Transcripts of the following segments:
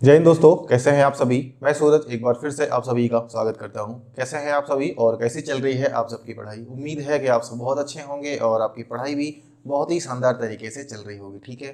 जय हिंद दोस्तों, कैसे हैं आप सभी। मैं सूरज एक बार फिर से आप सभी का स्वागत करता हूं। कैसे हैं आप सभी और कैसी चल रही है आप सबकी पढ़ाई। उम्मीद है कि आप सब बहुत अच्छे होंगे और आपकी पढ़ाई भी बहुत ही शानदार तरीके से चल रही होगी। ठीक है,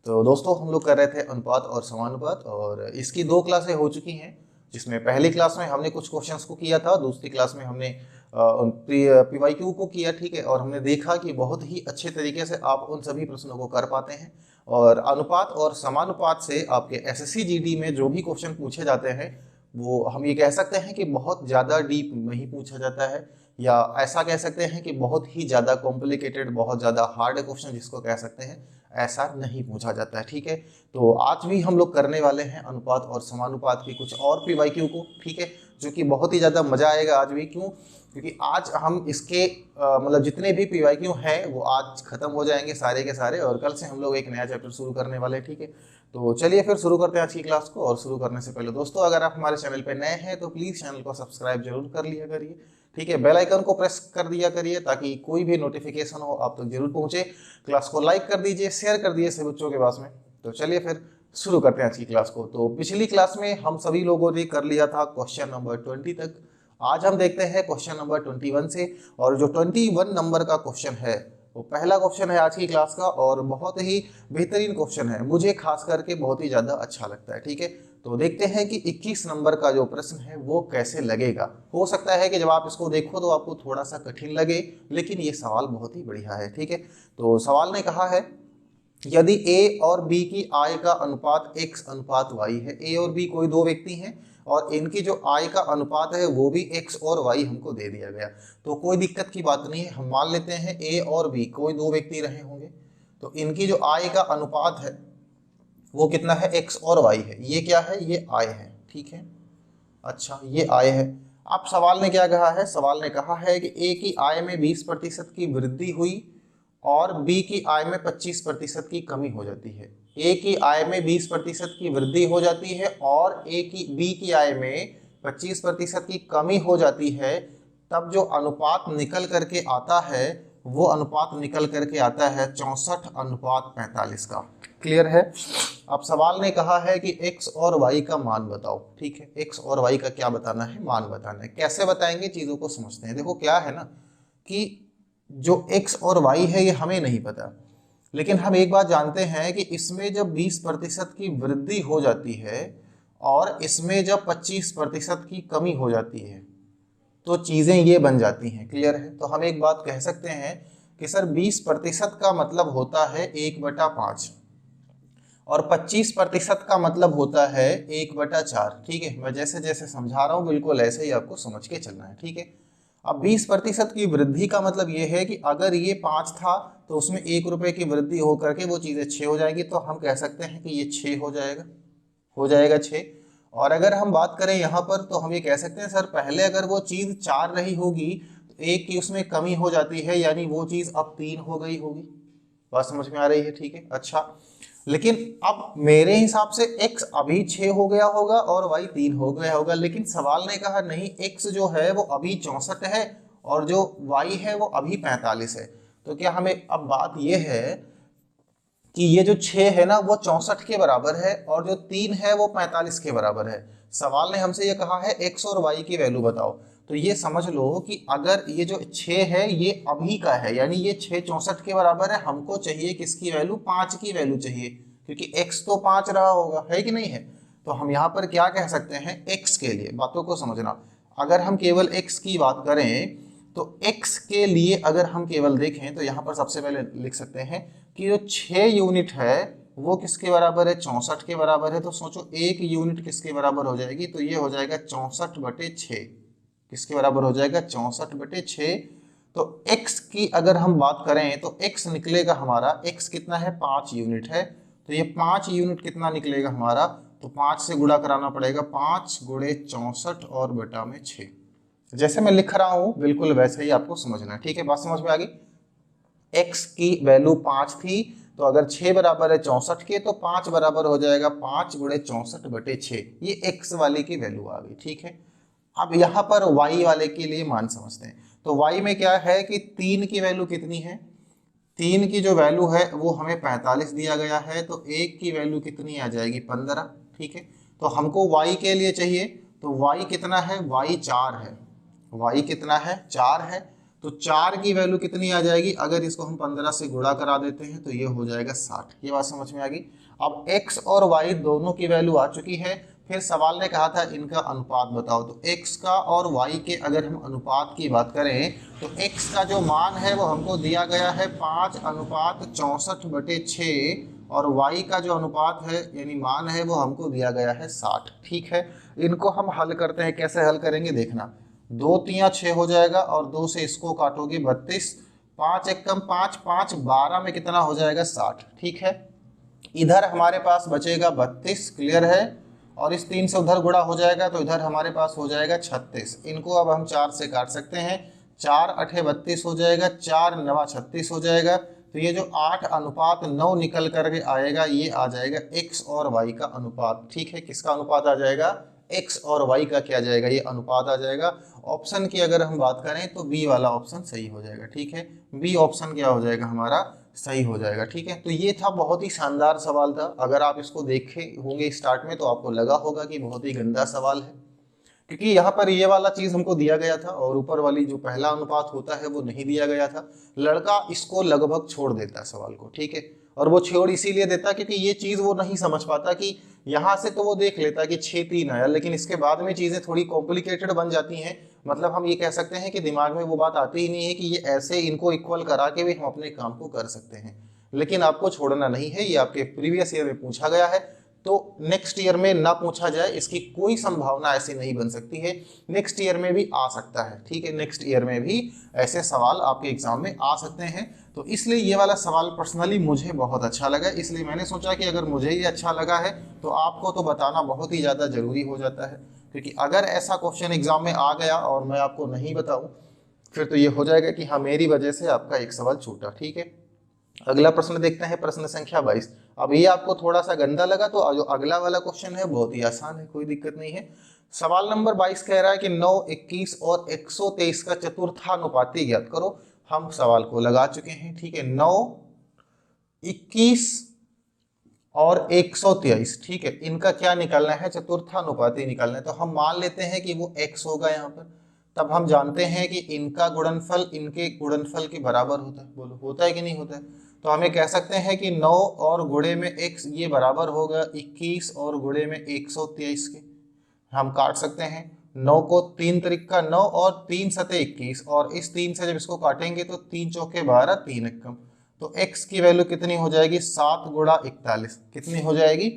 तो दोस्तों हम लोग कर रहे थे अनुपात और समानुपात और इसकी 2 क्लासें हो चुकी हैं, जिसमें पहली क्लास में हमने कुछ क्वेश्चंस को किया था, दूसरी क्लास में हमने PYQ को किया। ठीक है, और हमने देखा कि बहुत ही अच्छे तरीके से आप उन सभी प्रश्नों को कर पाते हैं और अनुपात और समानुपात से आपके SSC GD में जो भी क्वेश्चन पूछे जाते हैं वो हम ये कह सकते हैं कि बहुत ज़्यादा डीप नहीं पूछा जाता है, या ऐसा कह सकते हैं कि बहुत ही ज़्यादा कॉम्प्लिकेटेड, बहुत ज़्यादा हार्ड क्वेश्चन जिसको कह सकते हैं, ऐसा नहीं पूछा जाता है। ठीक है, तो आज भी हम लोग करने वाले हैं अनुपात और समानुपात की कुछ और PYQ को। ठीक है, जो कि बहुत ही ज़्यादा मज़ा आएगा आज भी। क्यों? क्योंकि आज हम इसके मतलब जितने भी PYQ हैं वो आज खत्म हो जाएंगे सारे के सारे, और कल से हम लोग एक नया चैप्टर शुरू करने वाले हैं। ठीक है, तो चलिए फिर शुरू करते हैं आज की क्लास को। और शुरू करने से पहले दोस्तों, अगर आप हमारे चैनल पे नए हैं तो प्लीज़ चैनल को सब्सक्राइब जरूर कर लिया करिए। ठीक है, बेल आइकन को प्रेस कर दिया करिए ताकि कोई भी नोटिफिकेशन हो आप तक जरूर पहुंचे। क्लास को लाइक कर दीजिए, शेयर कर दीजिए सभी बच्चों के पास में। तो चलिए फिर शुरू करते हैं आज की क्लास को। तो पिछली क्लास में हम सभी लोगों ने कर लिया था क्वेश्चन नंबर 20 तक। आज हम देखते हैं क्वेश्चन नंबर 21 से, और जो 21 नंबर का क्वेश्चन है वो पहला क्वेश्चन है आज की क्लास का, और बहुत ही बेहतरीन क्वेश्चन है, मुझे खास करके बहुत ही ज़्यादा अच्छा लगता है। ठीक है, तो देखते हैं कि 21 नंबर का जो प्रश्न है वो कैसे लगेगा। हो सकता है कि जब आप इसको देखो तो आपको थोड़ा सा कठिन लगे, लेकिन ये सवाल बहुत ही बढ़िया है। ठीक है, तो सवाल ने कहा है, यदि A और B की आय का अनुपात X अनुपात Y है। A और B कोई दो व्यक्ति हैं और इनकी जो आय का अनुपात है वो भी X और Y हमको दे दिया गया। तो कोई दिक्कत की बात नहीं है, हम मान लेते हैं A और B कोई दो व्यक्ति रहे होंगे, तो इनकी जो आय का अनुपात है वो कितना है, X और Y है। ये क्या है, ये आय है। ठीक है, अच्छा ये आय है। अब सवाल ने क्या कहा है, सवाल ने कहा है कि A की आय में 20% की वृद्धि हुई और B की आय में 25% की कमी हो जाती है। A की आय में 20% की वृद्धि हो जाती है और B की आय में 25% की कमी हो जाती है। तब जो अनुपात निकल करके आता है वो अनुपात निकल करके आता है 64:45 का। क्लियर है। अब सवाल ने कहा है कि x और y का मान बताओ। ठीक है, x और y का क्या बताना है, मान बताना है। कैसे बताएंगे, चीजों को समझते हैं। देखो क्या है ना कि जो x और y है ये हमें नहीं पता, लेकिन हम एक बात जानते हैं कि इसमें जब 20% की वृद्धि हो जाती है और इसमें जब 25% की कमी हो जाती है तो चीजें ये बन जाती हैं। क्लियर है। तो हम एक बात कह सकते हैं कि सर 20% का मतलब होता है 1/5 और 25% का मतलब होता है 1/4। ठीक है, मैं जैसे जैसे समझा रहा हूँ बिल्कुल ऐसे ही आपको समझ के चलना है। ठीक है, अब 20% की वृद्धि का मतलब ये है कि अगर ये 5 था तो उसमें 1 रुपए की वृद्धि होकर के वो चीज़ें 6 हो जाएगी, तो हम कह सकते हैं कि ये 6 हो जाएगा 6। और अगर हम बात करें यहाँ पर तो हम ये कह सकते हैं सर पहले अगर वो चीज़ 4 रही होगी तो 1 की उसमें कमी हो जाती है, यानी वो चीज़ अब 3 हो गई होगी। बात समझ में आ रही है। ठीक है, अच्छा लेकिन अब मेरे हिसाब से x अभी 6 हो गया होगा और y 3 हो गया होगा, लेकिन सवाल ने कहा नहीं, x जो है वो अभी 64 है और जो y है वो अभी 45 है। तो क्या हमें अब बात ये है कि ये जो 6 है ना वो 64 के बराबर है और जो 3 है वो 45 के बराबर है। सवाल ने हमसे ये कहा है x और y की वैल्यू बताओ। तो ये समझ लो कि अगर ये जो 6 है ये अभी का है, यानी ये 6 64 के बराबर है, हमको चाहिए किसकी वैल्यू, 5 की वैल्यू चाहिए, क्योंकि x तो 5 रहा होगा, है कि नहीं है। तो हम यहाँ पर क्या कह सकते हैं, x के लिए, बातों को समझना, अगर हम केवल x की बात करें तो x के लिए अगर हम केवल देखें तो यहाँ पर सबसे पहले लिख सकते हैं कि जो 6 यूनिट है वो किसके बराबर है, 64 के बराबर है। तो सोचो 1 यूनिट किसके बराबर हो जाएगी, तो ये हो जाएगा 64/6। किसके बराबर हो जाएगा, 64/6। तो x की अगर हम बात करें तो x निकलेगा हमारा, x कितना है, 5 यूनिट है। तो ये 5 यूनिट कितना निकलेगा हमारा, तो 5 से गुणा कराना पड़ेगा, 5 गुणे 64 और बटा में 6। जैसे मैं लिख रहा हूं बिल्कुल वैसे ही आपको समझना है। ठीक है, बात समझ में आ गई। x की वैल्यू 5 थी, तो अगर 6 बराबर है 64 के तो 5 बराबर हो जाएगा 5 गुणे 64/6। ये x वाले की वैल्यू आ गई। ठीक है, अब यहाँ पर y वाले के लिए मान समझते हैं। तो y में क्या है कि 3 की वैल्यू कितनी है, 3 की जो वैल्यू है वो हमें 45 दिया गया है, तो 1 की वैल्यू कितनी आ जाएगी, 15। ठीक है, तो हमको y के लिए चाहिए, तो y कितना है, y 4 है, y कितना है 4 है। तो 4 की वैल्यू कितनी आ जाएगी, अगर इसको हम 15 से गुणा करा देते हैं तो ये हो जाएगा 60। ये बात समझ में आ गई। अब x और y दोनों की वैल्यू आ चुकी है। फिर सवाल ने कहा था इनका अनुपात बताओ, तो x का और y के अगर हम अनुपात की बात करें तो x का जो मान है वो हमको दिया गया है 5:64/6 और y का जो अनुपात है यानी मान है वो हमको दिया गया है 60। ठीक है, इनको हम हल करते हैं। कैसे हल करेंगे देखना, 2 तिया 6 हो जाएगा और 2 से इसको काटोगे 32, 5 एकम 5, 5 12 में कितना हो जाएगा 60। ठीक है, इधर हमारे पास बचेगा 32, क्लियर है, और इस 3 से उधर गुणा हो जाएगा तो इधर हमारे पास हो जाएगा 36। इनको अब हम 4 से काट सकते हैं, 4 8 32 हो जाएगा, 4 9 36 हो जाएगा। तो ये जो 8:9 निकल करके आएगा ये आ जाएगा x और y का अनुपात। ठीक है, किसका अनुपात आ जाएगा, x और y का क्या जाएगा, ये अनुपात आ जाएगा। ऑप्शन की अगर हम बात करें तो बी वाला ऑप्शन सही हो जाएगा। ठीक है, बी ऑप्शन क्या हो जाएगा हमारा, सही हो जाएगा। ठीक है, तो ये था बहुत ही शानदार सवाल था। अगर आप इसको देखे होंगे स्टार्ट में तो आपको लगा होगा कि बहुत ही गंदा सवाल है, क्योंकि यहाँ पर ये वाला चीज हमको दिया गया था और ऊपर वाली जो पहला अनुपात होता है वो नहीं दिया गया था। लड़का इसको लगभग छोड़ देता है सवाल को। ठीक है, और वो छोड़ इसीलिए देता क्योंकि ये चीज वो नहीं समझ पाता कि यहाँ से तो वो देख लेता कि 6 3 आया, लेकिन इसके बाद में चीजें थोड़ी कॉम्प्लिकेटेड बन जाती हैं। मतलब हम ये कह सकते हैं कि दिमाग में वो बात आती ही नहीं है कि ये ऐसे इनको इक्वल करा के भी हम अपने काम को कर सकते हैं। लेकिन आपको छोड़ना नहीं है, ये आपके प्रीवियस ईयर में पूछा गया है, तो नेक्स्ट ईयर में ना पूछा जाए इसकी कोई संभावना ऐसी नहीं बन सकती है। नेक्स्ट ईयर में भी आ सकता है। ठीक है, नेक्स्ट ईयर में भी ऐसे सवाल आपके एग्जाम में आ सकते हैं। तो इसलिए ये वाला सवाल पर्सनली मुझे बहुत अच्छा लगा, इसलिए मैंने सोचा कि अगर मुझे ये अच्छा लगा है तो आपको तो बताना बहुत ही ज़्यादा जरूरी हो जाता है। क्योंकि अगर ऐसा क्वेश्चन एग्जाम में आ गया और मैं आपको नहीं बताऊं फिर तो ये हो जाएगा कि हाँ मेरी वजह से आपका एक सवाल छूटा। ठीक है, अगला प्रश्न देखते हैं, प्रश्न संख्या 22। अब ये आपको थोड़ा सा गंदा लगा तो जो अगला वाला क्वेश्चन है बहुत ही आसान है, कोई दिक्कत नहीं है। सवाल नंबर 22 कह रहा है कि 9, 21 और 123 का चतुर्थानुपाती ज्ञात करो। हम सवाल को लगा चुके हैं। ठीक है, 9, 21 और 123, ठीक है, इनका क्या निकालना है, चतुर्थानुपाती निकालना है। तो हम मान लेते हैं कि वो x होगा यहाँ पर। तब हम जानते हैं कि इनका गुणनफल इनके गुणनफल के बराबर होता है। बोलो होता है कि नहीं होता है। तो हमें कह सकते हैं कि 9 और गुणे में x ये बराबर होगा 21 और गुणे में 123 के। हम काट सकते हैं 9 को 3 त्रिक 9 और 3 सते 21, और इस 3 से जब इसको काटेंगे तो 3 चौके 12, 3 एकम। तो x की वैल्यू कितनी हो जाएगी, 7 गुणा 41। कितनी हो जाएगी,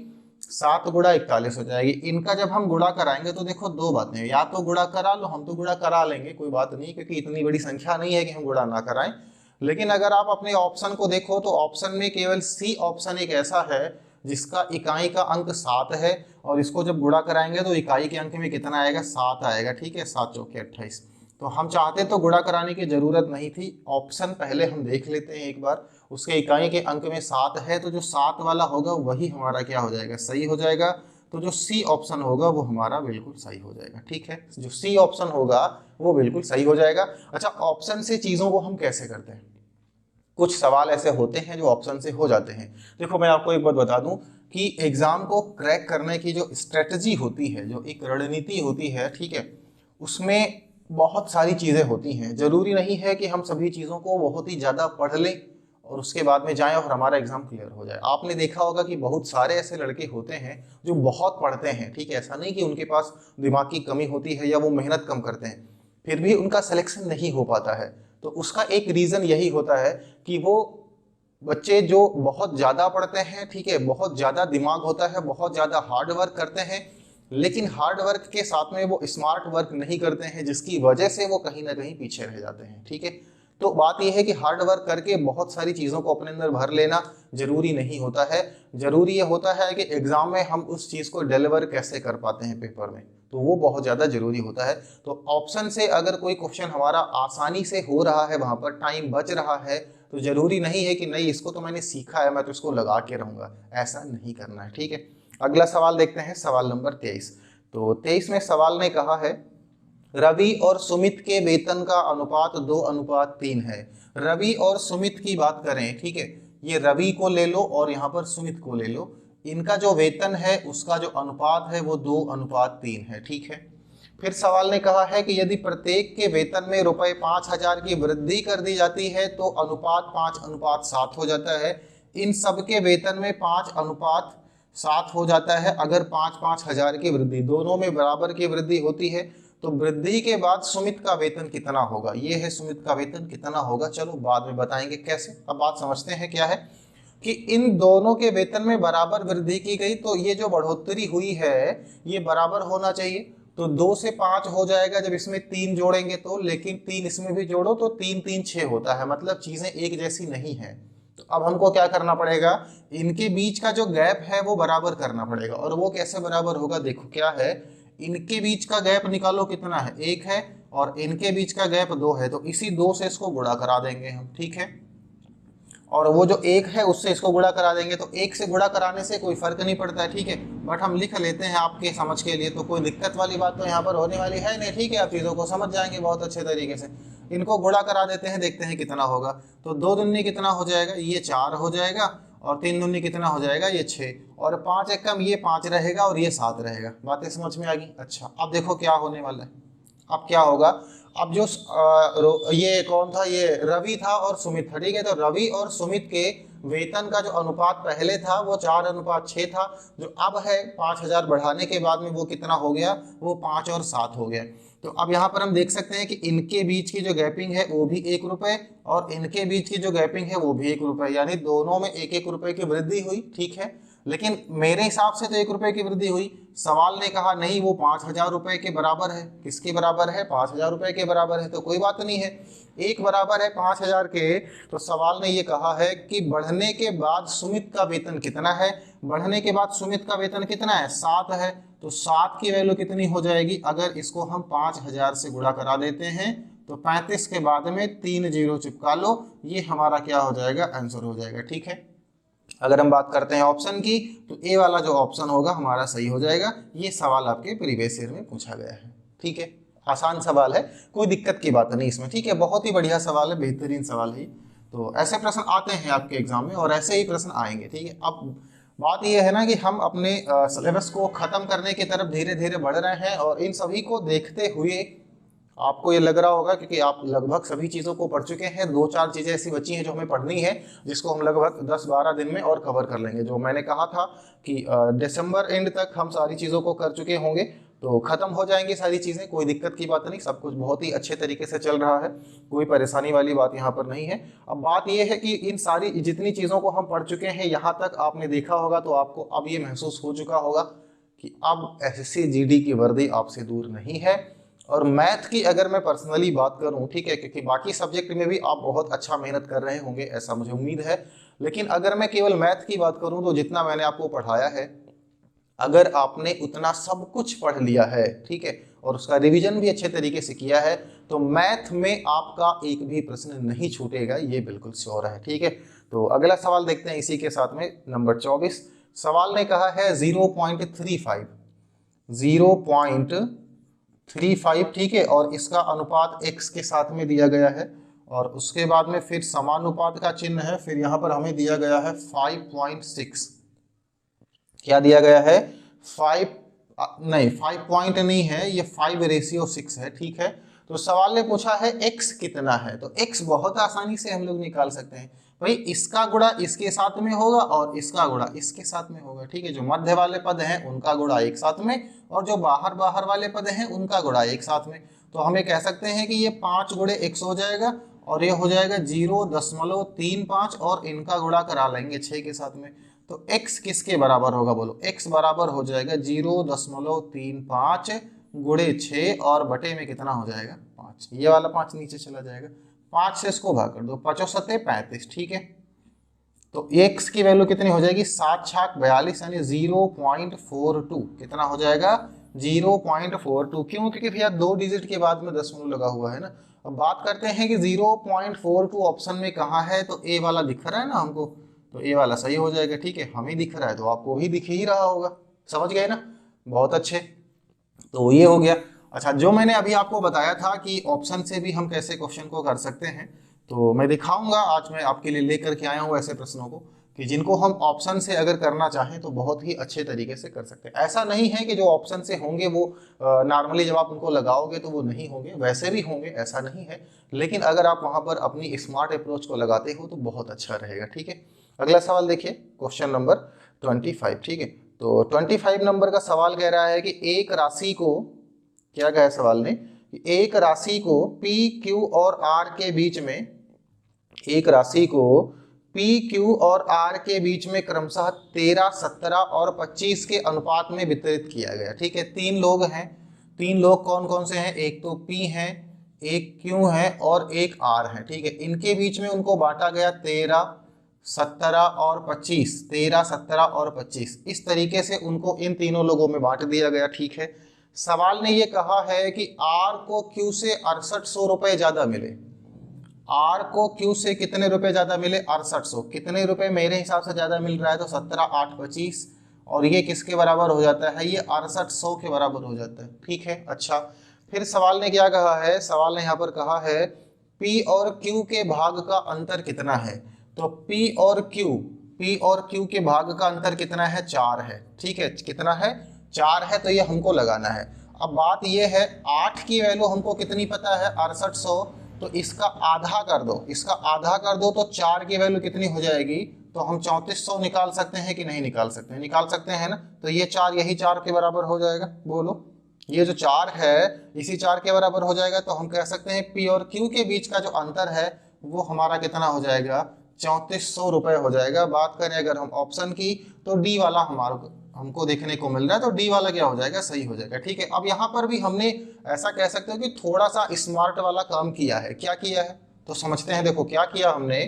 7 गुणा 41 हो जाएगी। इनका जब हम गुणा कराएंगे तो देखो दो बातें, या तो गुणा करा लो, हम तो गुणा करा लेंगे कोई बात नहीं, क्योंकि इतनी बड़ी संख्या नहीं है कि हम गुणा ना कराएं। लेकिन अगर आप अपने ऑप्शन को देखो तो ऑप्शन में केवल सी ऑप्शन एक ऐसा है जिसका इकाई का अंक 7 है, और इसको जब गुणा कराएंगे तो इकाई के अंक में कितना आएगा, 7 आएगा। ठीक है, 7 चौके 28। तो हम चाहते तो गुणा कराने की जरूरत नहीं थी, ऑप्शन पहले हम देख लेते हैं एक बार। उसके इकाई के अंक में 7 है तो जो 7 वाला होगा वही हमारा क्या हो जाएगा, सही हो जाएगा। तो जो सी ऑप्शन होगा वो हमारा बिल्कुल सही हो जाएगा। ठीक है, जो सी ऑप्शन होगा वो बिल्कुल सही हो जाएगा। अच्छा, ऑप्शन से चीजों को हम कैसे करते हैं, कुछ सवाल ऐसे होते हैं जो ऑप्शन से हो जाते हैं। देखो मैं आपको एक बात बता दूं कि एग्जाम को क्रैक करने की जो स्ट्रेटजी होती है, जो एक रणनीति होती है, ठीक है, उसमें बहुत सारी चीजें होती हैं। जरूरी नहीं है कि हम सभी चीजों को बहुत ही ज्यादा पढ़ लें और उसके बाद में जाएं और हमारा एग्जाम क्लियर हो जाए। आपने देखा होगा कि बहुत सारे ऐसे लड़के होते हैं जो बहुत पढ़ते हैं। ठीक है, ऐसा नहीं कि उनके पास दिमाग की कमी होती है या वो मेहनत कम करते हैं, फिर भी उनका सिलेक्शन नहीं हो पाता है। तो उसका एक रीजन यही होता है कि वो बच्चे जो बहुत ज्यादा पढ़ते हैं, ठीक है, बहुत ज्यादा दिमाग होता है, बहुत ज्यादा हार्ड वर्क करते हैं, लेकिन हार्ड वर्क के साथ में वो स्मार्ट वर्क नहीं करते हैं, जिसकी वजह से वो कहीं ना कहीं पीछे रह जाते हैं। ठीक है, तो बात यह है कि हार्ड वर्क करके बहुत सारी चीजों को अपने अंदर भर लेना जरूरी नहीं होता है। जरूरी ये होता है कि एग्जाम में हम उस चीज को डिलीवर कैसे कर पाते हैं पेपर में, तो वो बहुत ज्यादा जरूरी होता है। तो ऑप्शन से अगर कोई क्वेश्चन हमारा आसानी से हो रहा है, वहां पर टाइम बच रहा है, तो जरूरी नहीं है कि नहीं इसको तो मैंने सीखा है मैं तो इसको लगा के रहूंगा, ऐसा नहीं करना है। ठीक है, अगला सवाल देखते हैं, सवाल नंबर 23। तो 23 में सवाल ने कहा है रवि और सुमित के वेतन का अनुपात 2:3 है। रवि और सुमित की बात करें, ठीक है, ये रवि को ले लो और यहाँ पर सुमित को ले लो। इनका जो वेतन है उसका जो अनुपात है वो 2:3 है। ठीक है। फिर सवाल ने कहा है कि यदि प्रत्येक के वेतन में रुपए 5,000 की वृद्धि कर दी जाती है तो अनुपात 5:7 हो जाता है। इन सब के वेतन में 5:7 हो जाता है अगर 5-5 हजार की वृद्धि, दोनों में बराबर की वृद्धि होती है। तो वृद्धि के बाद सुमित का वेतन कितना होगा, ये है सुमित का वेतन कितना होगा। चलो बाद में बताएंगे कैसे, अब बात समझते हैं क्या है कि इन दोनों के वेतन में बराबर वृद्धि की गई, तो ये जो बढ़ोतरी हुई है ये बराबर होना चाहिए। तो 2 से 5 हो जाएगा जब इसमें 3 जोड़ेंगे तो, लेकिन 3 इसमें भी जोड़ो तो 3 3 6 होता है, मतलब चीजें एक जैसी नहीं है। तो अब हमको क्या करना पड़ेगा, इनके बीच का जो गैप है वो बराबर करना पड़ेगा। और वो कैसे बराबर होगा, देखो क्या है, इनके बीच का गैप निकालो कितना है, 1 है, और इनके बीच का गैप 2 है, तो इसी 2 से इसको गुणा करा देंगे हम। ठीक है। और वो जो 1 है उससे इसको गुणा करा देंगे, तो 1 से गुणा कराने से कोई फर्क नहीं पड़ता है। ठीक है, बट हम लिख लेते हैं आपके समझ के लिए, तो कोई दिक्कत वाली बात तो यहाँ पर होने वाली है नहीं। ठीक है, आप चीज़ों को समझ जाएंगे बहुत अच्छे तरीके से। इनको गुणा करा देते हैं, देखते हैं कितना होगा। तो 2 दूनी कितना हो जाएगा, ये 4 हो जाएगा, और 3 दूनी कितना हो जाएगा, ये 6, और 5 एक कम, ये 5 रहेगा, और ये 7 रहेगा। बातें समझ में आ गई। अच्छा, अब देखो क्या होने वाला है। अब क्या होगा, अब जो ये कौन था, ये रवि था और सुमित था। ठीक है, तो रवि और सुमित के वेतन का जो अनुपात पहले था वो 4:6 था, जो अब है 5,000 बढ़ाने के बाद में वो कितना हो गया, वो 5 और 7 हो गया। तो अब यहाँ पर हम देख सकते हैं कि इनके बीच की जो गैपिंग है वो भी 1 रुपए, और इनके बीच की जो गैपिंग है वो भी 1 रुपए, यानी दोनों में 1-1 रुपए की वृद्धि हुई। ठीक है, लेकिन मेरे हिसाब से तो 1 रुपए की वृद्धि हुई। सवाल ने कहा नहीं, वो 5,000 रुपए के बराबर है। किसके बराबर है, 5,000 रुपए के बराबर है, तो कोई बात नहीं है, एक बराबर है 5,000 के। तो सवाल ने ये कहा है कि बढ़ने के बाद सुमित का वेतन कितना है। बढ़ने के बाद सुमित का वेतन कितना है, 7 है। तो 7 की वैल्यू कितनी हो जाएगी, अगर इसको हम 5,000 से गुणा करा देते हैं तो 35 के बाद में 3 जीरो चिपका लो, ये हमारा क्या हो जाएगा, आंसर हो जाएगा। ठीक है, अगर हम बात करते हैं ऑप्शन की, तो ए वाला जो ऑप्शन होगा हमारा सही हो जाएगा। ये सवाल आपके प्रीवियस ईयर में पूछा गया है। ठीक है, आसान सवाल है, कोई दिक्कत की बात नहीं इसमें। ठीक है, बहुत ही बढ़िया सवाल है, बेहतरीन सवाल है। तो ऐसे प्रश्न आते हैं आपके एग्जाम में, और ऐसे ही प्रश्न आएंगे। ठीक है, अब बात यह है ना कि हम अपने सिलेबस को खत्म करने की तरफ धीरे धीरे बढ़ रहे हैं, और इन सभी को देखते हुए आपको ये लग रहा होगा क्योंकि आप लगभग सभी चीज़ों को पढ़ चुके हैं। 2-4 चीज़ें ऐसी बची हैं जो हमें पढ़नी है, जिसको हम लगभग 10-12 दिन में और कवर कर लेंगे। जो मैंने कहा था कि दिसंबर एंड तक हम सारी चीज़ों को कर चुके होंगे, तो खत्म हो जाएंगी सारी चीज़ें, कोई दिक्कत की बात नहीं, सब कुछ बहुत ही अच्छे तरीके से चल रहा है, कोई परेशानी वाली बात यहाँ पर नहीं है। अब बात यह है कि इन सारी जितनी चीज़ों को हम पढ़ चुके हैं, यहाँ तक आपने देखा होगा तो आपको अब ये महसूस हो चुका होगा कि अब एसएससी जीडी की वर्दी आपसे दूर नहीं है। और मैथ की अगर मैं पर्सनली बात करूं, ठीक है, क्योंकि बाकी सब्जेक्ट में भी आप बहुत अच्छा मेहनत कर रहे होंगे ऐसा मुझे उम्मीद है, लेकिन अगर मैं केवल मैथ की बात करूं तो जितना मैंने आपको पढ़ाया है, अगर आपने उतना सब कुछ पढ़ लिया है, ठीक है, और उसका रिवीजन भी अच्छे तरीके से किया है, तो मैथ में आपका एक भी प्रश्न नहीं छूटेगा, ये बिल्कुल श्योर है। ठीक है, तो अगला सवाल देखते हैं इसी के साथ में, नंबर 24। सवाल ने कहा है 0.35, 0.35, ठीक है, और इसका अनुपात x के साथ में दिया गया है, और उसके बाद में फिर समानुपात का चिन्ह है, फिर यहाँ पर हमें दिया गया है 5.6। क्या दिया गया है, 5 पॉइंट नहीं है, ये 5:6 है। ठीक है, तो सवाल ने पूछा है x कितना है, तो x बहुत आसानी से हम लोग निकाल सकते हैं भाई, इसका गुणा इसके साथ में होगा और इसका गुणा इसके साथ में होगा। ठीक है, जो मध्य वाले पद हैं उनका गुणा एक साथ में, और जो बाहर बाहर वाले पद हैं उनका गुणा एक साथ में। तो हम ये कह सकते हैं कि ये 5 गुणे x हो जाएगा, और ये हो जाएगा 0.35, और इनका गुणा करा लेंगे 6 के साथ में। तो x किसके बराबर होगा, बोलो, x बराबर हो जाएगा 0.35 गुणे 6, और बटे में कितना हो जाएगा, 5। ये वाला 5 नीचे चला जाएगा, 5 से इसको भाग कर दो, 5 7 35। ठीक है, तो x की वैल्यू कितनी हो जाएगी, 7 छाक 42, यानी 0.42 कितना हो जाएगा, 0.42। क्यों, क्योंकि भैया 2 डिजिट के बाद में दशमलव लगा हुआ है ना। अब बात करते हैं कि 0.42 ऑप्शन में कहाँ है, तो ए वाला दिख रहा है ना हमको, तो ए वाला सही हो जाएगा। ठीक है, हमें दिख रहा है तो आपको भी दिख ही रहा होगा, समझ गए ना, बहुत अच्छे। तो ये हो गया। अच्छा, जो मैंने अभी आपको बताया था कि ऑप्शन से भी हम कैसे क्वेश्चन को कर सकते हैं, तो मैं दिखाऊंगा, आज मैं आपके लिए लेकर के आया हूँ ऐसे प्रश्नों को कि जिनको हम ऑप्शन से अगर करना चाहें तो बहुत ही अच्छे तरीके से कर सकते हैं। ऐसा नहीं है कि जो ऑप्शन से होंगे वो नॉर्मली जब आप उनको लगाओगे तो वो नहीं होंगे, वैसे भी होंगे, ऐसा नहीं है, लेकिन अगर आप वहाँ पर अपनी स्मार्ट अप्रोच को लगाते हो तो बहुत अच्छा रहेगा। ठीक है, अगला सवाल देखिए, क्वेश्चन नंबर 25। ठीक है, तो 25 नंबर का सवाल कह रहा है कि एक राशि को, क्या कहा है सवाल ने, कि एक राशि को पी क्यू और आर के बीच में, एक राशि को पी क्यू और आर के बीच में क्रमशः 13, 17 और 25 के अनुपात में वितरित किया गया। ठीक है, तीन लोग हैं, तीन लोग कौन कौन से हैं, एक तो पी है, एक क्यू है और एक आर है। ठीक है, इनके बीच में उनको बांटा गया 13, 17 और 25, 13, 17 और 25, इस तरीके से उनको इन तीनों लोगों में बांट दिया गया। ठीक है, सवाल ने ये कहा है कि आर को क्यू से 6800 रुपए ज्यादा मिले, आर को क्यू से कितने रुपए ज्यादा मिले, 6800, कितने रुपए मेरे हिसाब से ज्यादा मिल रहा है, तो 17, 8, 25, और ये किसके बराबर हो जाता है, ये 6800 के बराबर हो जाता है। ठीक है, अच्छा, फिर सवाल ने क्या कहा है, सवाल ने यहाँ पर कहा है P और Q के भाग का अंतर कितना है, तो P और Q के भाग का अंतर कितना है, 4 है। ठीक है, कितना है, 4 है, तो ये हमको लगाना है। अब बात ये है, 8 की वैल्यू हमको कितनी पता है, 6800, तो इसका आधा कर दो, इसका आधा कर दो तो 4 की वैल्यू कितनी हो जाएगी, तो हम 3400 निकाल सकते हैं कि नहीं निकाल सकते हैं, निकाल सकते हैं ना, तो ये 4 यही 4 के बराबर हो जाएगा। बोलो, ये जो 4 है इसी 4 के बराबर हो जाएगा, तो हम कह सकते हैं P और Q के बीच का जो अंतर है वो हमारा कितना हो जाएगा, 3400 रुपए हो जाएगा। बात करें अगर हम ऑप्शन की, तो डी वाला हमको देखने को मिल रहा है, तो डी वाला क्या हो जाएगा, सही हो जाएगा। ठीक है, अब यहाँ पर भी हमने ऐसा कह सकते हो कि थोड़ा सा स्मार्ट वाला काम किया है। क्या किया है, तो समझते हैं। देखो क्या किया हमने,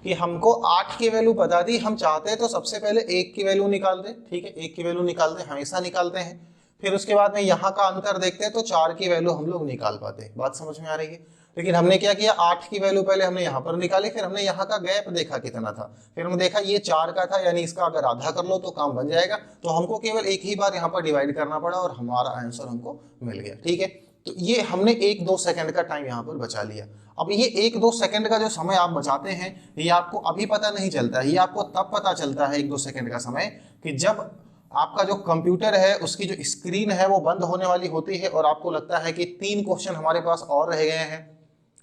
कि हमको 8 की वैल्यू बता दी, हम चाहते हैं तो सबसे पहले 1 की वैल्यू निकाल दे। ठीक है, 1 की वैल्यू निकाल दे, हमेशा निकालते हैं, फिर उसके बाद में यहाँ का अंतर देखते हैं तो 4 की वैल्यू हम लोग निकाल पाते हैं। बात समझ में आ रही है, लेकिन हमने क्या किया, 8 की वैल्यू पहले हमने यहाँ पर निकाली, फिर हमने यहाँ का गैप देखा कितना था, फिर हमने देखा ये 4 का था, यानी इसका अगर आधा कर लो तो काम बन जाएगा, तो हमको केवल एक ही बार यहाँ पर डिवाइड करना पड़ा और हमारा आंसर हमको मिल गया। ठीक है, तो ये हमने 1-2 सेकंड का टाइम यहाँ पर बचा लिया। अब ये 1-2 सेकंड का जो समय आप बचाते हैं, ये आपको अभी पता नहीं चलता है, ये आपको तब पता चलता है 1-2 सेकंड का समय, कि जब आपका जो कंप्यूटर है उसकी जो स्क्रीन है वो बंद होने वाली होती है और आपको लगता है कि 3 क्वेश्चन हमारे पास और रह गए हैं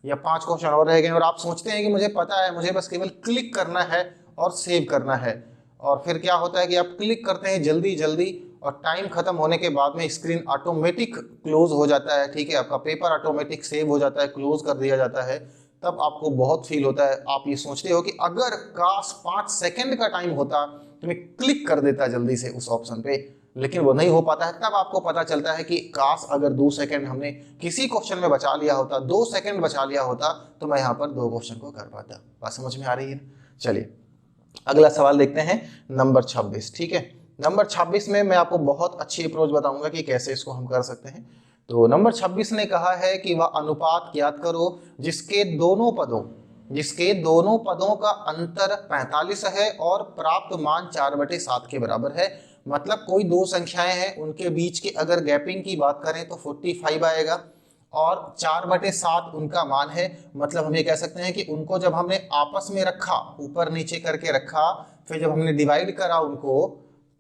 या 5 क्वेश्चन और रह गए हैं, और आप सोचते हैं कि मुझे पता है, मुझे बस केवल क्लिक करना है और सेव करना है। और फिर क्या होता है कि आप क्लिक करते हैं जल्दी जल्दी, और टाइम खत्म होने के बाद में स्क्रीन ऑटोमेटिक क्लोज हो जाता है। ठीक है, आपका पेपर ऑटोमेटिक सेव हो जाता है, क्लोज कर दिया जाता है, तब आपको बहुत फील होता है। आप ये सोचते हो कि अगर काश 5 सेकंड का टाइम होता तो मैं क्लिक कर देता जल्दी से उस ऑप्शन पे, लेकिन वो नहीं हो पाता है। तब आपको पता चलता है कि काश अगर 2 सेकंड हमने किसी क्वेश्चन में बचा लिया होता, 2 सेकंड बचा लिया होता, तो मैं यहाँ पर 2 क्वेश्चन को कर पाता। बात समझ में आ रही है। चलिए अगला सवाल देखते हैं, नंबर 26। ठीक है, नंबर 26 में मैं आपको बहुत अच्छी अप्रोच बताऊंगा कि कैसे इसको हम कर सकते हैं। तो नंबर 26 ने कहा है कि वह अनुपात ज्ञात करो जिसके दोनों पदों का अंतर 45 है और प्राप्त मान 4/7 के बराबर है। मतलब कोई दो संख्याएं हैं, उनके बीच की अगर गैपिंग की बात करें तो 45 आएगा और 4/7 उनका मान है। मतलब हम ये कह सकते हैं कि उनको जब हमने आपस में रखा, ऊपर नीचे करके रखा, फिर जब हमने डिवाइड करा उनको,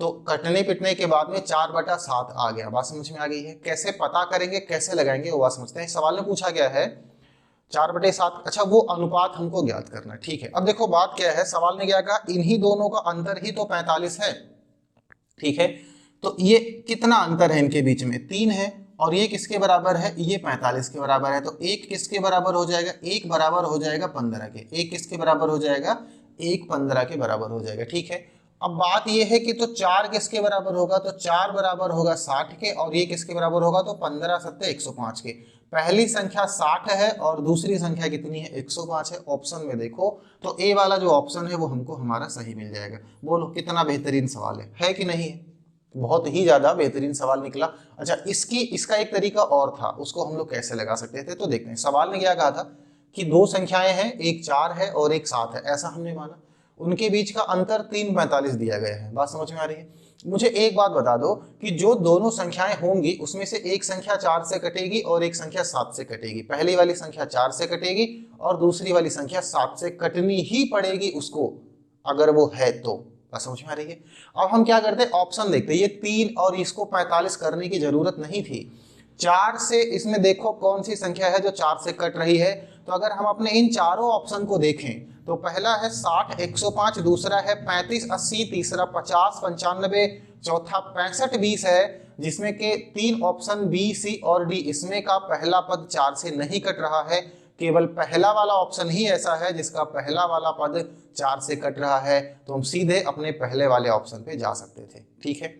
तो कटने पिटने के बाद में 4/7 आ गया। बात समझ में आ गई है। कैसे पता करेंगे, कैसे लगाएंगे, वो बात समझते हैं। सवाल में पूछा गया है 4/7, अच्छा वो अनुपात हमको ज्ञात करना है। ठीक है, अब देखो बात क्या है, सवाल ने क्या कहा, इन्हीं दोनों का अंतर ही तो 45 है। ठीक है, तो ये कितना अंतर है इनके बीच में, 3 है, और ये किसके बराबर है, ये 45 के बराबर है। तो एक किसके बराबर हो जाएगा, एक बराबर हो जाएगा 15 के। एक किसके बराबर हो जाएगा, एक 15 के बराबर हो जाएगा। ठीक है, अब बात ये है कि तो 4 किसके बराबर होगा, तो 4 बराबर होगा 60 के, और ये किसके बराबर होगा, तो 15 7 105 के। पहली संख्या 60 है और दूसरी संख्या कितनी है, 105 है। ऑप्शन में देखो तो ए वाला जो ऑप्शन है वो हमको हमारा सही मिल जाएगा। बोलो कितना बेहतरीन सवाल है कि नहीं है। बहुत ही ज्यादा बेहतरीन सवाल निकला। अच्छा इसका एक तरीका और था, उसको हम लोग कैसे लगा सकते थे, तो देखते हैं। सवाल ने क्या कहा था कि दो संख्याएं हैं, एक 4 है और एक 7 है, ऐसा हमने माना। उनके बीच का अंतर 3/45 दिया गया है। बात समझ में आ रही है। मुझे एक बात बता दो कि जो दोनों संख्याएं होंगी उसमें से एक संख्या 4 से कटेगी और एक संख्या 7 से कटेगी। पहली वाली संख्या 4 से कटेगी और दूसरी वाली संख्या 7 से कटनी ही पड़ेगी उसको। अगर वो है तो। बात समझ में आ रही है? अब हम क्या करते हैं, ऑप्शन देखते हैं। ये 3 और इसको 45 करने की जरूरत नहीं थी। 4 से इसमें देखो कौन सी संख्या है जो 4 से कट रही है। तो अगर हम अपने इन चारों ऑप्शन को देखें तो पहला है 60 105, दूसरा है 35 80, तीसरा 50 95, चौथा 65 20 है, जिसमें के 3 ऑप्शन बी सी और डी, इसमें का पहला पद 4 से नहीं कट रहा है। केवल पहला वाला ऑप्शन ही ऐसा है जिसका पहला वाला पद 4 से कट रहा है। तो हम सीधे अपने पहले वाले ऑप्शन पे जा सकते थे। ठीक है,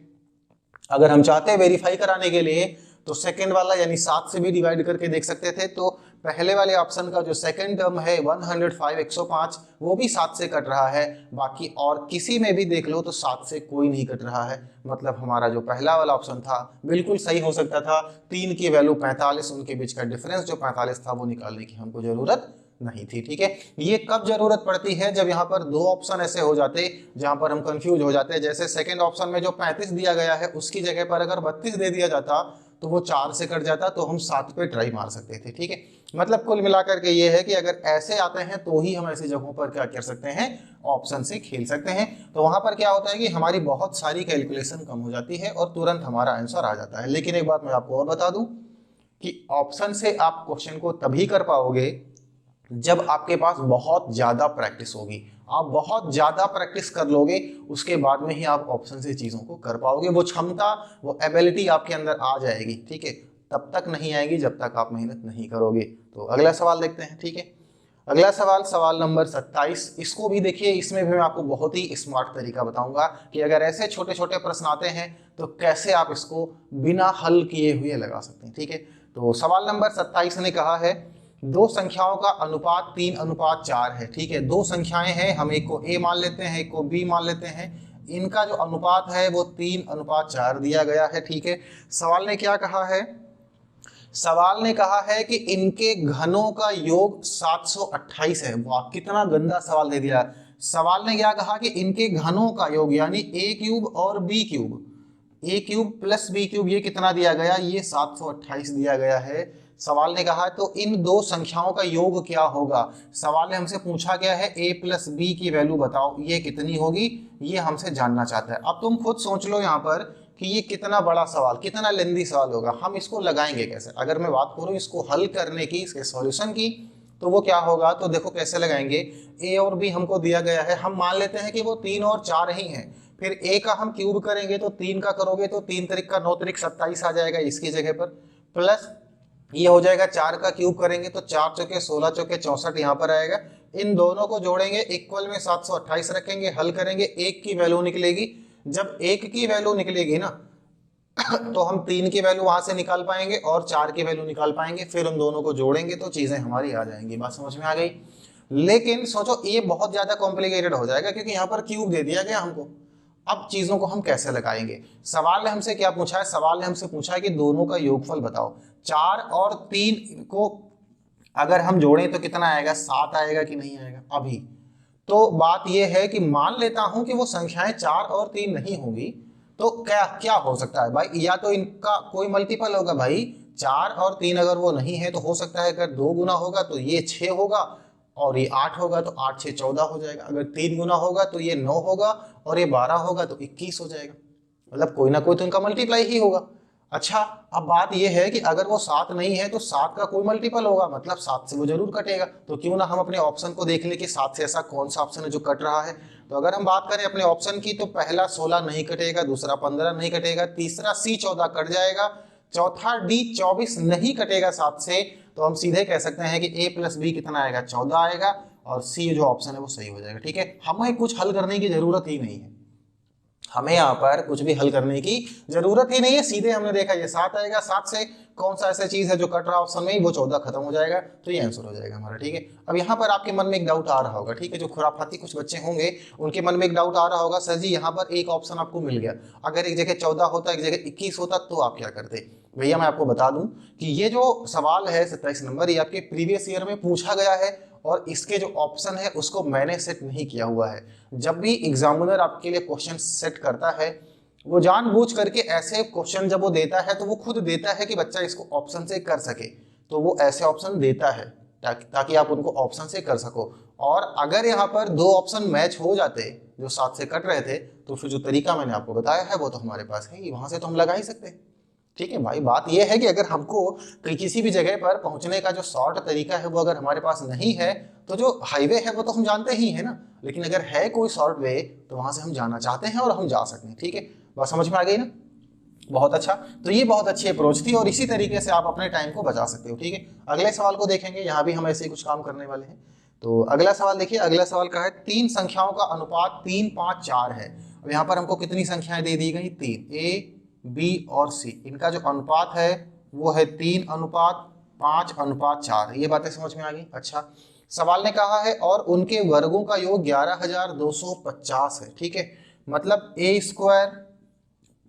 अगर हम चाहते हैं वेरीफाई कराने के लिए तो सेकंड वाला यानी 7 से भी डिवाइड करके देख सकते थे। तो पहले वाले ऑप्शन का जो सेकंड टर्म है 105 105 वो भी 7 से कट रहा है। बाकी और किसी में भी देख लो तो 7 से कोई नहीं कट रहा है। मतलब हमारा जो पहला वाला ऑप्शन था बिल्कुल सही हो सकता था। 3 की वैल्यू 45, उनके बीच का डिफरेंस जो 45 था वो निकालने की हमको जरूरत नहीं थी। ठीक है, ये कब जरूरत पड़ती है, जब यहाँ पर 2 ऑप्शन ऐसे हो जाते जहां पर हम कंफ्यूज हो जाते हैं। जैसे सेकंड ऑप्शन में जो 35 दिया गया है उसकी जगह पर अगर 32 दे दिया जाता तो वो 4 से कट जाता, तो हम 7 पे ट्राई मार सकते थे। ठीक है, मतलब कुल मिलाकर के ये है कि अगर ऐसे आते हैं तो ही हम ऐसी जगहों पर क्या कर सकते हैं, ऑप्शन से खेल सकते हैं। तो वहां पर क्या होता है कि हमारी बहुत सारी कैलकुलेशन कम हो जाती है और तुरंत हमारा आंसर आ जाता है। लेकिन एक बात मैं आपको और बता दूं कि ऑप्शन से आप क्वेश्चन को तभी कर पाओगे जब आपके पास बहुत ज्यादा प्रैक्टिस होगी। आप बहुत ज्यादा प्रैक्टिस कर लोगे उसके बाद में ही आप ऑप्शन से चीजों को कर पाओगे। वो क्षमता, वो एबिलिटी आपके अंदर आ जाएगी। ठीक है, तब तक नहीं आएगी जब तक आप मेहनत नहीं करोगे। तो अगला सवाल देखते हैं। ठीक है, अगला सवाल, सवाल नंबर 27। इसको भी देखिए, इसमें भी मैं आपको बहुत ही स्मार्ट तरीका बताऊंगा कि अगर ऐसे छोटे छोटे प्रश्न आते हैं तो कैसे आप इसको बिना हल किए हुए लगा सकते हैं। ठीक है, तो सवाल नंबर 27 ने कहा है दो संख्याओं का अनुपात 3:4 है। ठीक है, दो संख्याएं हैं, हम एक को a मान लेते हैं, एक को b मान लेते हैं। इनका जो अनुपात है वो 3:4 दिया गया है। ठीक है, सवाल ने क्या कहा है, सवाल ने कहा है कि इनके घनों का योग 728 है। वाह, कितना गंदा सवाल दे दिया। सवाल ने क्या कहा कि इनके घनों का योग यानी a क्यूब और b cube, a cube plus b cube, ये कितना दिया गया, ये 728 दिया गया है। सवाल ने कहा तो इन दो संख्याओं का योग क्या होगा। सवाल ने हमसे पूछा क्या है, a प्लस बी की वैल्यू बताओ, ये कितनी होगी, ये हमसे जानना चाहता है। अब तुम खुद सोच लो यहाँ पर कि ये कितना बड़ा सवाल, कितना लेंदी सवाल होगा। हम इसको लगाएंगे कैसे, अगर मैं बात करूँ इसको हल करने की, इसके सॉल्यूशन की, तो वो क्या होगा। तो देखो कैसे लगाएंगे, a और b हमको दिया गया है, हम मान लेते हैं कि वो 3 और 4 ही हैं। फिर a का हम क्यूब करेंगे तो 3 का करोगे तो 3 त्रिक का 9 त्रिक 27 आ जाएगा इसकी जगह पर, प्लस ये हो जाएगा 4 का क्यूब करेंगे तो 4 चौके 16 चौके 64 यहाँ पर आएगा। इन दोनों को जोड़ेंगे, इक्वल में 728 रखेंगे, हल करेंगे, 1 की वैल्यू निकलेगी। जब 1 की वैल्यू निकलेगी ना तो हम 3 की वैल्यू वहां से निकाल पाएंगे और 4 की वैल्यू निकाल पाएंगे। फिर उन दोनों को जोड़ेंगे तो चीजें हमारी आ जाएंगी। बात समझ में आ गई। लेकिन सोचो ये बहुत ज्यादा कॉम्प्लिकेटेड हो जाएगा क्योंकि यहाँ पर क्यूब दे दिया गया हमको। अब चीजों को हम कैसे लगाएंगे, सवाल ने हमसे क्या पूछा है, सवाल ने हमसे पूछा है कि दोनों का योगफल बताओ। 4 और 3 को अगर हम जोड़ें तो कितना आएगा, 7 आएगा कि नहीं आएगा। अभी तो बात यह है कि मान लेता हूं कि वो संख्याएं 4 और 3 नहीं होंगी, तो क्या क्या हो सकता है भाई, या तो इनका कोई मल्टीपल होगा भाई। 4 और 3 अगर वो नहीं है तो हो सकता है अगर 2 गुना होगा तो ये 6 होगा और ये 8 होगा, तो 8 6 14 हो जाएगा। अगर 3 गुना होगा तो ये 9 होगा और ये 12 होगा तो 21 हो जाएगा। मतलब कोई ना कोई तो इनका मल्टीप्लाई ही होगा। अच्छा, अब बात यह है कि अगर वो 7 नहीं है तो 7 का कोई मल्टीपल होगा, मतलब 7 से वो जरूर कटेगा। तो क्यों ना हम अपने ऑप्शन को देख लें कि 7 से ऐसा कौन सा ऑप्शन है जो कट रहा है। तो अगर हम बात करें अपने ऑप्शन की तो पहला 16 नहीं कटेगा, दूसरा 15 नहीं कटेगा, तीसरा C 14 कट जाएगा, चौथा D 24 नहीं कटेगा 7 से। तो हम सीधे कह सकते हैं कि A प्लस B कितना आएगा, 14 आएगा और C जो ऑप्शन है वो सही हो जाएगा। ठीक है, हमें कुछ हल करने की जरूरत ही नहीं है, हमें यहाँ पर कुछ भी हल करने की जरूरत ही नहीं है। सीधे हमने देखा ये 7 आएगा, 7 से कौन सा ऐसा चीज है जो कट रहा ऑप्शन में ही, वो 14 खत्म हो जाएगा, तो ये आंसर हो जाएगा हमारा। ठीक है, अब यहाँ पर आपके मन में एक डाउट आ रहा होगा, ठीक है, जो खुराफाती कुछ बच्चे होंगे उनके मन में एक डाउट आ रहा होगा, सर जी यहाँ पर एक ऑप्शन आपको मिल गया, अगर एक जगह 14 होता, एक जगह 21 होता तो आप क्या करते। भैया मैं आपको बता दूं कि ये जो सवाल है 27 नंबर, ये आपके प्रीवियस ईयर में पूछा गया है और इसके जो ऑप्शन है उसको मैंने सेट नहीं किया हुआ है। जब भी एग्जामिनर आपके लिए क्वेश्चन सेट करता है वो जानबूझ करके ऐसे क्वेश्चन जब वो देता है तो वो खुद देता है कि बच्चा इसको ऑप्शन से कर सके, तो वो ऐसे ऑप्शन देता है ताकि आप उनको ऑप्शन से कर सको। और अगर यहाँ पर दो ऑप्शन मैच हो जाते जो साथ से कट रहे थे, तो फिर जो तरीका मैंने आपको बताया है वो तो हमारे पास है ही, वहां से तो हम लगा ही सकते हैं। ठीक है भाई, बात यह है कि अगर हमको किसी भी जगह पर पहुंचने का जो शॉर्ट तरीका है वो अगर हमारे पास नहीं है, तो जो हाईवे है वो तो हम जानते ही है ना, लेकिन अगर है कोई शॉर्ट वे तो वहां से हम जाना चाहते हैं और हम जा सकते हैं। ठीक है, बात समझ में आ गई ना? बहुत अच्छा। तो ये बहुत अच्छी अप्रोच थी और इसी तरीके से आप अपने टाइम को बचा सकते हो। ठीक है, अगले सवाल को देखेंगे, यहाँ भी हम ऐसे ही कुछ काम करने वाले हैं। तो अगला सवाल देखिए, अगला सवाल का है तीन संख्याओं का अनुपात 3, 5, 4 है। अब यहाँ पर हमको कितनी संख्याएं दे दी गई? 3। ए, बी और सी, इनका जो अनुपात है वो है 3:5:4। ये बातें समझ में आ गई? अच्छा, सवाल ने कहा है और उनके वर्गों का योग 11,250 है। ठीक है, मतलब ए स्क्वायर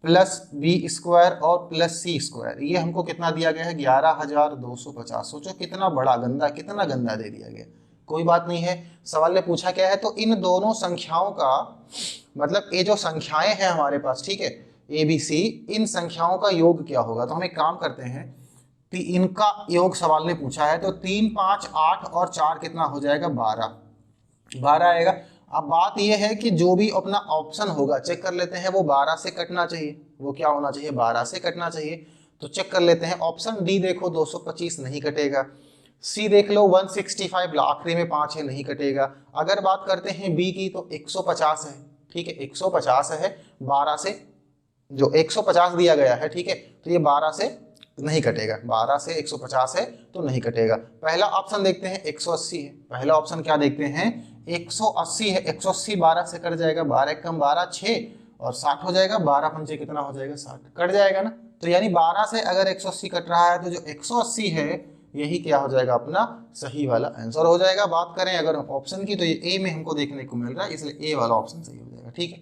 प्लस बी स्क्वायर और प्लस सी स्क्वायर, ये हमको कितना दिया गया है? 11,250। सोचो कितना बड़ा गंदा, कितना गंदा दे दिया गया। कोई बात नहीं है, सवाल ने पूछा क्या है, तो इन दोनों संख्याओं का मतलब ये जो संख्याएं हैं हमारे पास, ठीक है, ए बी सी, इन संख्याओं का योग क्या होगा। तो हम एक काम करते हैं, इनका योग सवाल ने पूछा है, तो 3, 5, 8 और 4 कितना हो जाएगा? 12 आएगा। अब बात यह है कि जो भी अपना ऑप्शन होगा चेक कर लेते हैं, वो 12 से कटना चाहिए। वो क्या होना चाहिए? 12 से कटना चाहिए। तो चेक कर लेते हैं, ऑप्शन डी देखो 225 नहीं कटेगा, सी देख लो 165, आखिरी में 5 है, नहीं कटेगा। अगर बात करते हैं बी की तो 150 है। ठीक है, 150 है, 12 से जो 150 दिया गया है, ठीक है, तो ये 12 से नहीं कटेगा, 12 से 150 है तो नहीं कटेगा। पहला ऑप्शन देखते हैं 180 है, पहला ऑप्शन क्या देखते हैं? 180 है, 180 12 से कट जाएगा, 12 एक कम 12, 6 और 60 हो जाएगा, 12 पंचे कितना हो जाएगा? 60, कट जाएगा ना। तो यानी 12 से अगर 180 कट रहा है तो जो 180 है यही क्या हो जाएगा? अपना सही वाला आंसर हो जाएगा। बात करें अगर ऑप्शन की तो ये ए में हमको देखने को मिल रहा है, इसलिए ए वाला ऑप्शन सही हो जाएगा। ठीक है,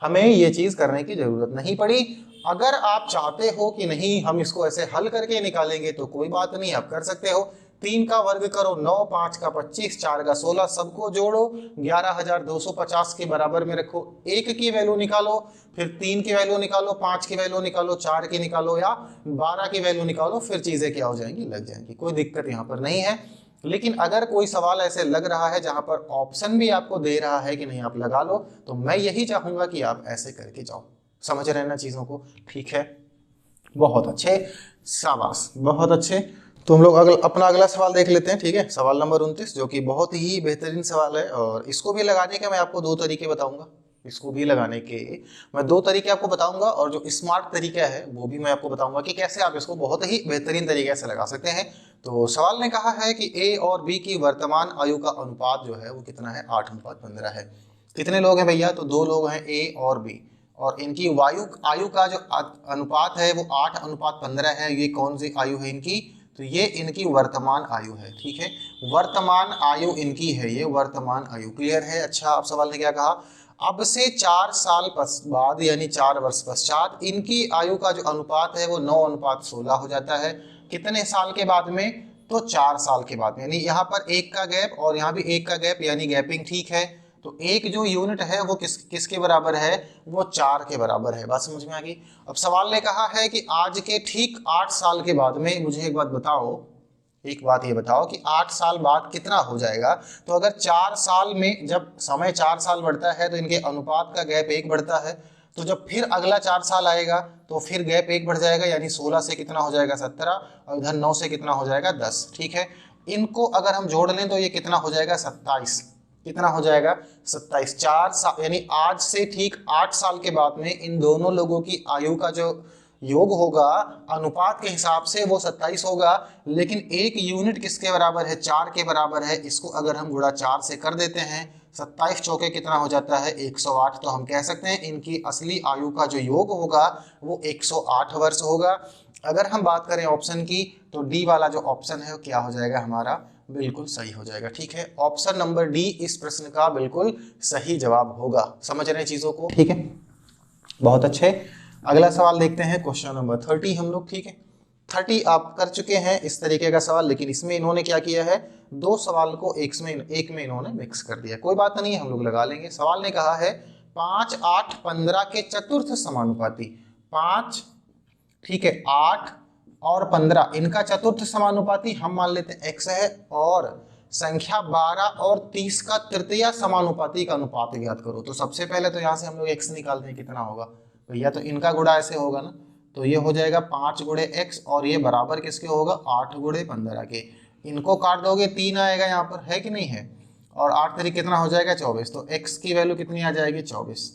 हमें ये चीज करने की जरूरत नहीं पड़ी। अगर आप चाहते हो कि नहीं हम इसको ऐसे हल करके निकालेंगे तो कोई बात नहीं, आप कर सकते हो। 3 का वर्ग करो 9, 5 का 25, 4 का 16, सबको जोड़ो 11,250 के बराबर में रखो। 1 की वैल्यू निकालो, फिर 3 की वैल्यू निकालो, 5 की वैल्यू निकालो, 4 की निकालो या 12 की वैल्यू निकालो, फिर चीजें क्या हो जाएंगी? लग जाएंगी। कोई दिक्कत यहाँ पर नहीं है। लेकिन अगर कोई सवाल ऐसे लग रहा है जहां पर ऑप्शन भी आपको दे रहा है कि नहीं आप लगा लो, तो मैं यही चाहूंगा कि आप ऐसे करके जाओ। समझ रहे हैं ना चीजों को? ठीक है, बहुत अच्छे, शाबाश, बहुत अच्छे। तो हम लोग अपना अगला सवाल देख लेते हैं। ठीक है, सवाल नंबर 29, जो कि बहुत ही बेहतरीन सवाल है और इसको भी लगाने के मैं आपको दो तरीके बताऊंगा। इसको भी लगाने के मैं दो तरीके आपको बताऊंगा और जो स्मार्ट तरीका है वो भी मैं आपको बताऊंगा कि कैसे आप इसको बहुत ही बेहतरीन तरीके से लगा सकते हैं। तो सवाल ने कहा है कि ए और बी की वर्तमान आयु का अनुपात जो है वो कितना है? 8:15 है। कितने लोग हैं भैया? तो 2 लोग हैं, ए और बी, और इनकी आयु का जो अनुपात है वो 8:15 है। ये कौन सी आयु है इनकी? तो ये इनकी वर्तमान आयु है। ठीक है, वर्तमान आयु इनकी है, ये वर्तमान आयु। क्लियर है? अच्छा, अब सवाल ने क्या कहा, अब से 4 साल बाद यानी 4 वर्ष पश्चात इनकी आयु का जो अनुपात है वो 9:16 हो जाता है। कितने साल के बाद में? तो 4 साल के बाद में, यानी यहाँ पर 1 का गैप और यहाँ भी 1 का गैप, यानी गैपिंग ठीक है। तो एक जो यूनिट है वो किसके बराबर है? वो 4 के बराबर है। बात समझ में आ गई? अब सवाल ने कहा है कि आज के ठीक 8 साल के बाद में, मुझे एक बात बताओ, एक बात ये बताओ कि 8 साल बाद कितना हो जाएगा। तो अगर 4 साल में जब समय 4 साल बढ़ता है तो इनके अनुपात का गैप 1 बढ़ता है, तो जब फिर अगला 4 साल आएगा तो फिर गैप 1 बढ़ जाएगा, यानी 16 से कितना हो जाएगा? 17, और इधर 9 से कितना हो जाएगा? 10। ठीक है, इनको अगर हम जोड़ लें तो ये कितना हो जाएगा? 27। कितना हो जाएगा? 27। 4 साल यानी आज से ठीक 8 साल के बाद में इन दोनों लोगों की आयु का जो योग होगा अनुपात के हिसाब से वो 27 होगा, लेकिन एक यूनिट किसके बराबर है? 4 के बराबर है। इसको अगर हम गुणा 4 से कर देते हैं, 27 चौके कितना हो जाता है? 108। तो हम कह सकते हैं इनकी असली आयु का जो योग होगा वो 108 वर्ष होगा। अगर हम बात करें ऑप्शन की तो डी वाला जो ऑप्शन है वो क्या हो जाएगा हमारा? बिल्कुल सही हो जाएगा। ठीक है, ऑप्शन नंबर डी इस प्रश्न का बिल्कुल सही जवाब होगा। समझ रहे हैं चीजों को? ठीक है, बहुत अच्छे। अगला सवाल देखते हैं, क्वेश्चन नंबर 30 हम लोग। ठीक है, 30 आप कर चुके हैं इस तरीके का सवाल, लेकिन इसमें इन्होंने क्या किया है? 2 सवाल को एक में इन्होंने मिक्स कर दिया। कोई बात नहीं, हम लोग लगा लेंगे। सवाल ने कहा है 5, 8, 15 के चतुर्थ समानुपाती। 5, ठीक है, 8 और 15 इनका चतुर्थ समानुपाती हम मान लेते हैं x है, और संख्या 12 और 30 का तृतीय समानुपाती का अनुपात ज्ञात करो। तो सबसे पहले तो यहाँ से हम लोग x निकालते हैं, कितना होगा भैया, तो इनका गुणा ऐसे होगा ना, तो ये हो जाएगा 5 गुणे x और ये बराबर किसके होगा 8 गुणे 15 के। इनको काट दोगे 3 आएगा यहाँ पर, है कि नहीं है, और 8 तरीके कितना हो जाएगा 24। तो x की वैल्यू कितनी आ जाएगी 24,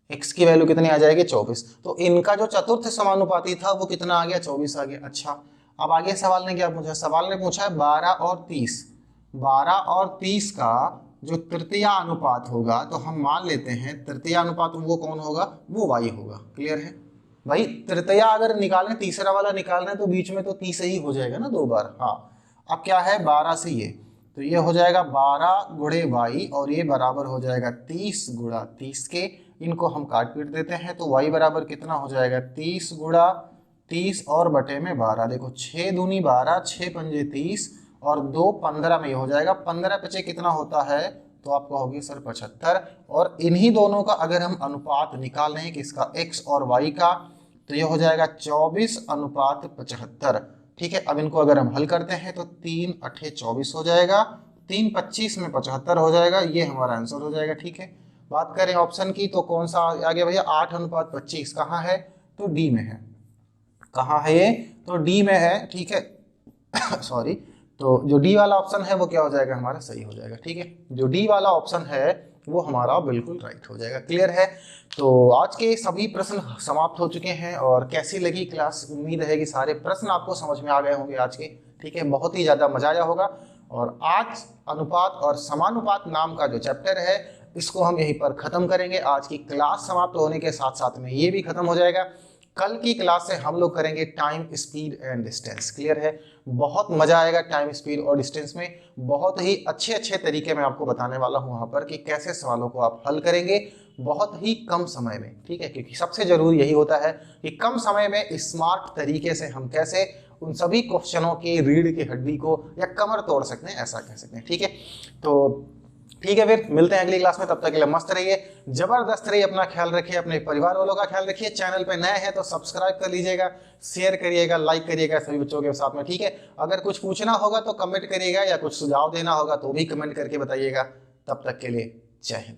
x की वैल्यू कितनी आ जाएगी 24। तो इनका जो चतुर्थ समानुपाती था वो कितना आ गया 24 आ गया। अच्छा, अब आगे सवाल ने क्या पूछा, सवाल ने पूछा है 12 और 30, 12 और 30 का जो तृतीय अनुपात होगा, तो हम मान लेते हैं तृतीय अनुपात वो कौन होगा, वो y होगा। क्लियर है भाई, तृतीय अगर निकालें, तीसरा वाला निकालना है तो बीच में तो 30 ही हो जाएगा ना 2 बार। हाँ, अब क्या है 12 से ये, तो ये हो जाएगा 12 गुणे y और ये बराबर हो जाएगा 30 गुणा 30 के। इनको हम काट पीट देते हैं तो y बराबर कितना हो जाएगा 30 गुणा 30 और बटे में 12। देखो 6 दूनी 12, 6 पंजे 30 और 2 15 में ये हो जाएगा। 15 पचे कितना होता है, तो आप कहोगे सर 75। और इन्हीं दोनों का अगर हम अनुपात निकाल रहे हैं किसका, x और y का, तो ये हो जाएगा 24 अनुपात 75। ठीक है, अब इनको अगर हम हल करते हैं तो 3 8 24 हो जाएगा, 3 25 में 75 हो जाएगा, ये हमारा आंसर हो जाएगा। ठीक है, बात करें ऑप्शन की तो कौन सा आ गया भैया 8 अनुपात 25, कहाँ है, तो डी में है। कहाँ है ये, तो डी में है। ठीक है सॉरी, तो जो डी वाला ऑप्शन है वो क्या हो जाएगा हमारा, सही हो जाएगा। ठीक है, जो डी वाला ऑप्शन है वो हमारा बिल्कुल राइट हो जाएगा। क्लियर है, तो आज के सभी प्रश्न समाप्त हो चुके हैं। और कैसी लगी क्लास, उम्मीद है कि सारे प्रश्न आपको समझ में आ गए होंगे आज के। ठीक है, बहुत ही ज़्यादा मजा आया होगा। और आज अनुपात और समानुपात नाम का जो चैप्टर है इसको हम यहीं पर ख़त्म करेंगे। आज की क्लास समाप्त होने के साथ साथ में ये भी ख़त्म हो जाएगा। कल की क्लास से हम लोग करेंगे time, speed and distance. Clear है, बहुत मजा आएगा टाइम, स्पीड और डिस्टेंस में। बहुत ही अच्छे अच्छे तरीके मैं आपको बताने वाला हूं वहां पर कि कैसे सवालों को आप हल करेंगे बहुत ही कम समय में। ठीक है, क्योंकि सबसे जरूरी यही होता है कि कम समय में स्मार्ट तरीके से हम कैसे उन सभी क्वेश्चनों की रीढ़ की हड्डी को या कमर तोड़ सकते हैं, ऐसा कह सकते हैं। ठीक है, तो ठीक है, फिर मिलते हैं अगली क्लास में। तब तक के लिए मस्त रहिए, जबरदस्त रहिए, अपना ख्याल रखिए, अपने परिवार वालों का ख्याल रखिए। चैनल पे नए हैं तो सब्सक्राइब कर लीजिएगा, शेयर करिएगा, लाइक करिएगा सभी बच्चों के साथ में। ठीक है, अगर कुछ पूछना होगा तो कमेंट करिएगा या कुछ सुझाव देना होगा तो भी कमेंट करके बताइएगा। तब तक के लिए जय हिंद।